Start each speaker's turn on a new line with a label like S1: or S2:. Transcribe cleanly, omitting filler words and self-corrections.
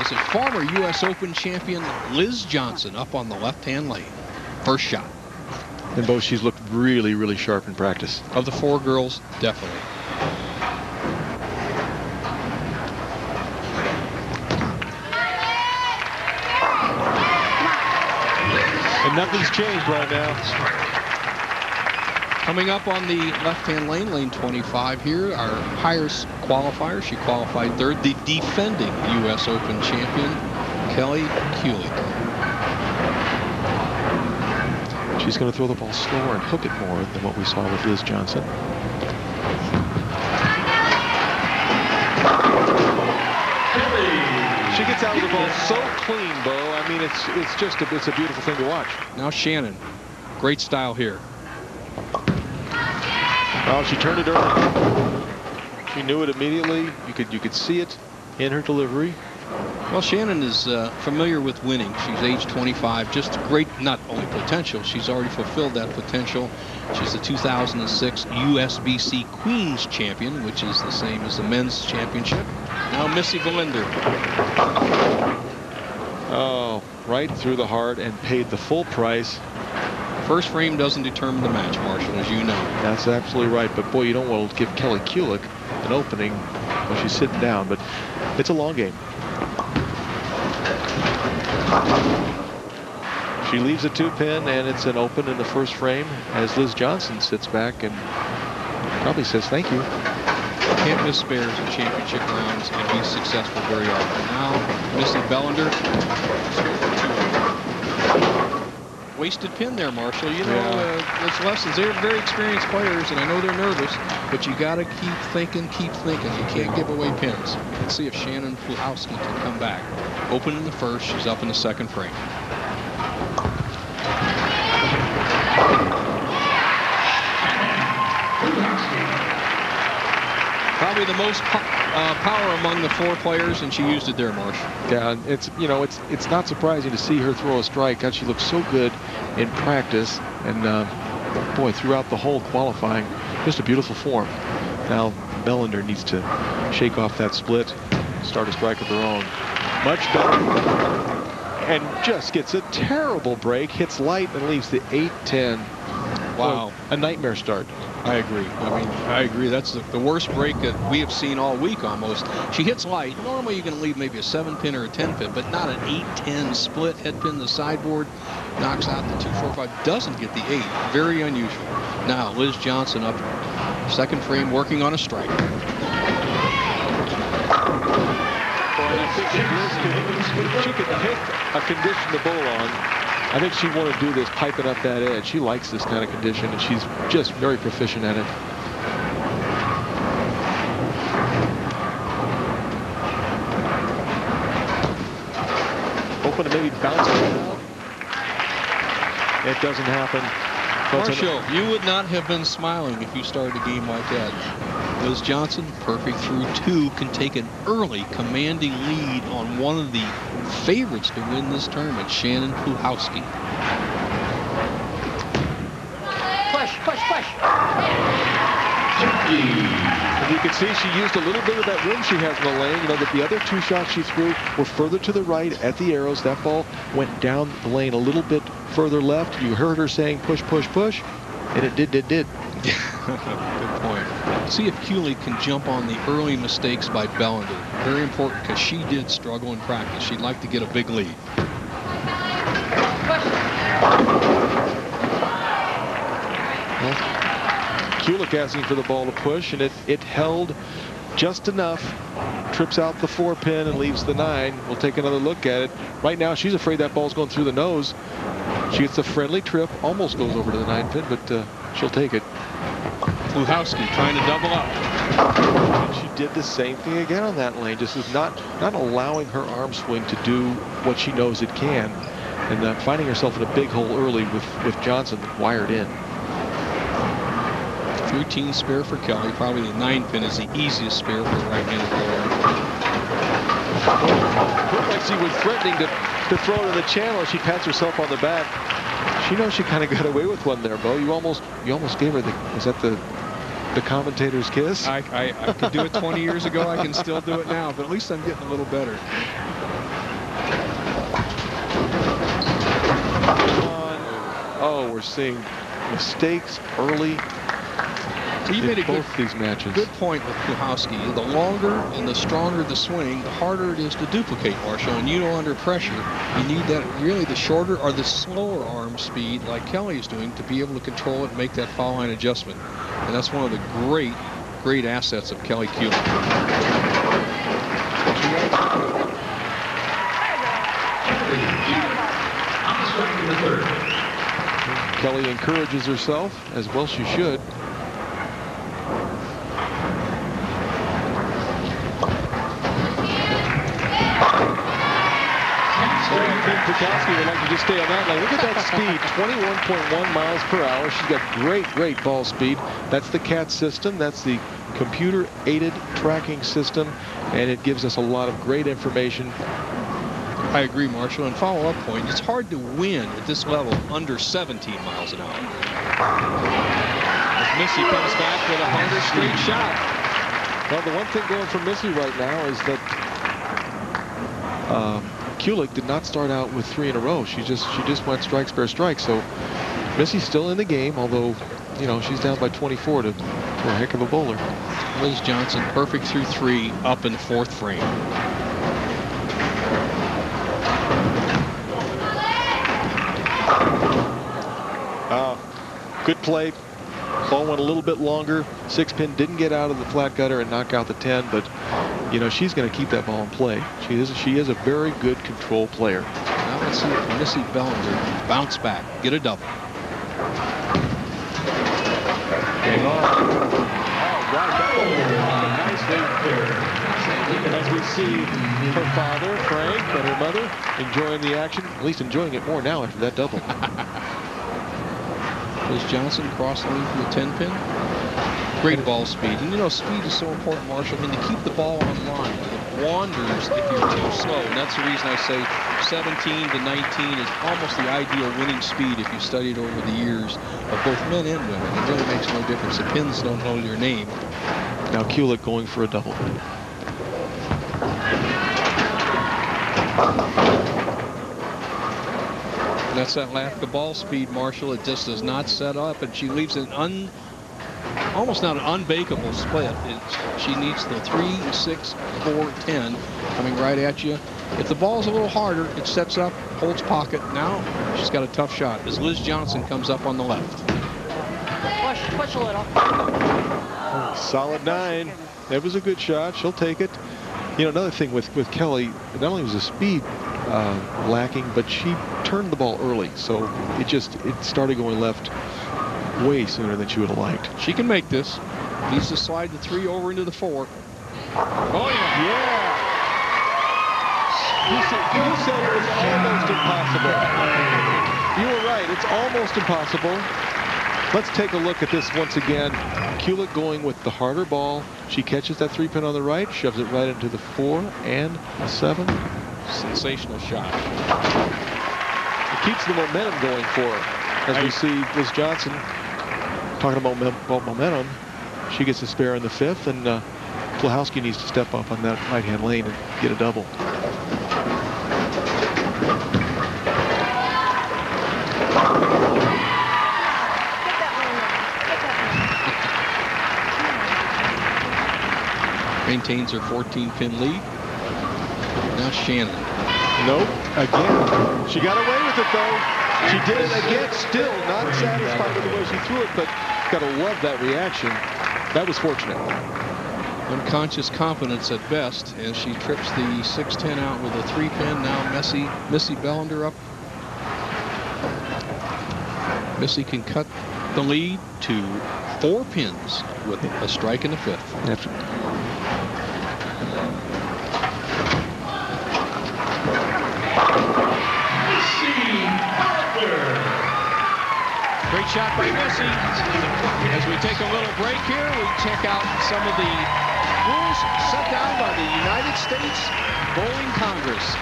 S1: This is former U.S. Open champion Liz Jonhnson up on the left-hand lane. First shot.
S2: And both, she's looked really, really sharp in practice.
S1: Of the four girls, definitely.
S2: And nothing's changed right now.
S1: Coming up on the left-hand lane, lane 25 here, our highest qualifier. She qualified third, the defending U.S. Open champion, Kelly Kulick.
S2: She's going to throw the ball slower and hook it more than what we saw with Liz Jonhnson. She gets out of the ball so clean, Bo. I mean, it's a beautiful thing to watch.
S1: Now Shannon, great style here.
S2: Oh, she turned it early. She knew it immediately. You could see it in her delivery.
S1: Well, Shannon is familiar with winning. She's age 25, just great, not only potential, she's already fulfilled that potential. She's the 2006 USBC Queens champion, which is the same as the men's championship. Now Missy Bellinder.
S2: Oh, right through the heart and paid the full price.
S1: First frame doesn't determine the match, Marshall, as you know.
S2: That's absolutely right. But boy, you don't want to give Kelly Kulick an opening when she's sitting down. But it's a long game. She leaves a 2-pin, and it's an open in the first frame as Liz Jonhnson sits back and probably says thank you.
S1: Can't miss spares in championship rounds and be successful very often. Now, Missy Bellinder. Wasted pin there, Marshall. You know, those lessons, they're very experienced players, and I know they're nervous, but you got to keep thinking, keep thinking. You can't give away pins. Let's see if Shannon Pluhowsky can come back. Open in the first, she's up in the second frame. Probably the most power among the four players, and she used it there, Marsh.
S2: Yeah, it's not surprising to see her throw a strike. God, she looks so good in practice, and boy, throughout the whole qualifying, just a beautiful form. Now Bellinder needs to shake off that split, start a strike of her own. Much better, and just gets a terrible break, hits light and leaves the 8-10.
S1: Wow,
S2: well, a nightmare start.
S1: I agree. I mean, I agree. That's the worst break that we have seen all week almost. She hits light. Normally you can leave maybe a 7-pin or a 10-pin, but not an 8-10 split. Head pin the sideboard, knocks out the 2-4-5, doesn't get the 8. Very unusual. Now Liz Jonhnson up second frame working on a strike.
S2: Well, I think if she could pick a condition to bowl on, I think she'd want to do this, piping up that edge. She likes this kind of condition, and she's just very proficient at it. Open to maybe bounce it out. It doesn't happen.
S1: Marshall, you would not have been smiling if you started a game like that. Liz Jonhnson, perfect through 2, can take an early commanding lead on one of the favorites to win this tournament, Shannon Pluhowsky.
S3: Push, push, push.
S2: And you can see she used a little bit of that room she has in the lane. You know, that the other 2 shots she threw were further to the right at the arrows. That ball went down the lane a little bit further left. You heard her saying push, push, push, and it did.
S1: Good point. See if Kulick can jump on the early mistakes by Bellinder. Very important, because she did struggle in practice. She'd like to get a big lead.
S2: Well, Kulick asking for the ball to push, and it held just enough. Trips out the 4-pin and leaves the 9. We'll take another look at it. Right now, she's afraid that ball's going through the nose. She gets a friendly trip, almost goes over to the 9-pin, but she'll take it.
S1: Pluhowsky trying to double up.
S2: She did the same thing again on that lane. Just is not allowing her arm swing to do what she knows it can, and finding herself in a big hole early with Jonhnson wired in.
S1: Routine spare for Kelly. Probably the 9-pin is the easiest spare for a right-handed player.
S2: Looked like she was threatening to throw it in the channel. She pats herself on the back. She knows she kind of got away with one there, Bo. You almost gave her was that the commentator's kiss?
S1: I could do it 20 years ago. I can still do it now, but at least I'm getting a little better.
S2: Oh, we're seeing mistakes early.
S1: You made a
S2: both these matches.
S1: Good point with Pluhowsky. The longer and the stronger the swing, the harder it is to duplicate, Marshall. And you know, under pressure, you need that really the shorter or the slower arm speed, like Kelly is doing, to be able to control it and make that foul line adjustment. And that's one of the great assets of Kelly Kulick.
S2: Kelly encourages herself, as well she should. Pluhowsky would like to just stay on that line. Look at that speed, 21.1 miles per hour. She's got great ball speed. That's the CAT system. That's the computer-aided tracking system, and it gives us a lot of great information.
S1: I agree, Marshall. And follow-up point, it's hard to win at this level under 17 miles an hour.
S2: As Missy comes back with a harder straight shot. Well, the one thing going for Missy right now is that Kulick did not start out with 3 in a row. She just went strike, spare, strike. So Missy's still in the game, although, you know, she's down by 24 to a heck of a bowler.
S1: Liz Jonhnson perfect through 3 up in the 4th frame.
S2: Good play. Ball went a little bit longer. 6-pin didn't get out of the flat gutter and knock out the 10, but you know, she's going to keep that ball in play. She is a very good control player.
S1: Now let's see if Missy Bellinder bounce back, get a double.
S2: As we see her father, Frank, and her mother enjoying the action, at least enjoying it more now after that double.
S1: Liz Jonhnson cross lane from the 10-pin. Great ball speed. And you know, speed is so important, Marshall. And to keep the ball on line, it wanders if you're too slow. And that's the reason I say 17 to 19 is almost the ideal winning speed if you studied over the years of both men and women. It really makes no difference. The pins don't know your name.
S2: Now Kulick going for a double.
S1: And that's that lack of ball speed, Marshall. It just does not set up, and she leaves an almost not an unbakeable split. She needs the 3, 6, 4, 10 coming right at you. If the ball's a little harder, it sets up, holds pocket. Now she's got a tough shot as Liz Jonhnson comes up on the left.
S3: Push a little.
S2: Solid 9. That was a good shot. She'll take it. You know, another thing with Kelly, not only was the speed lacking, but she turned the ball early, so it started going left way sooner than she would have liked.
S1: She can make this. Needs to slide the 3 over into the 4.
S2: Oh yeah! You said it was almost impossible. You were right. It's almost impossible. Let's take a look at this once again. Kulick going with the harder ball. She catches that 3-pin on the right, shoves it right into the 4 and a 7.
S1: Sensational shot.
S2: It keeps the momentum going for her. As we see Liz Jonhnson talking about momentum, she gets a spare in the 5th, and Pluhowsky needs to step up on that right-hand lane and get a double.
S1: Maintains her 14-pin lead. Now Shannon.
S2: Nope. Again. She got away with it, though. She did it again. Still not satisfied with the way she threw it, but gotta love that reaction. That was fortunate.
S1: Unconscious confidence at best as she trips the 6-10 out with a 3-pin. Now Missy Bellinder up. Missy can cut the lead to 4 pins with a strike in the 5th. Great shot by Missy. As we take a little break here, we check out some of the rules set down by the United States Bowling Congress.